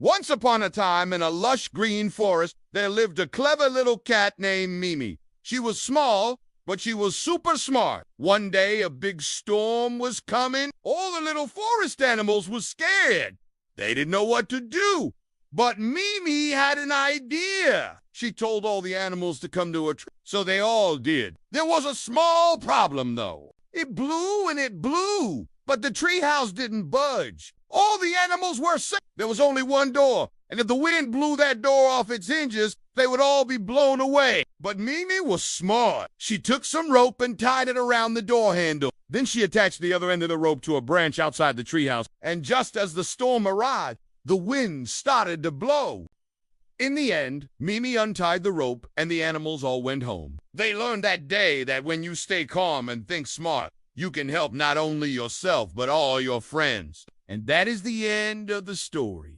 Once upon a time, in a lush green forest, there lived a clever little cat named Mimi. She was small, but she was super smart. One day, a big storm was coming. All the little forest animals were scared. They didn't know what to do. But Mimi had an idea. She told all the animals to come to a tree, so they all did. There was a small problem, though. It blew and it blew, but the treehouse didn't budge. All the animals were sick. There was only one door, and if the wind blew that door off its hinges, they would all be blown away. But Mimi was smart. She took some rope and tied it around the door handle. Then she attached the other end of the rope to a branch outside the treehouse, and just as the storm arrived, the wind started to blow. In the end, Mimi untied the rope, and the animals all went home. They learned that day that when you stay calm and think smart, you can help not only yourself, but all your friends. And that is the end of the story.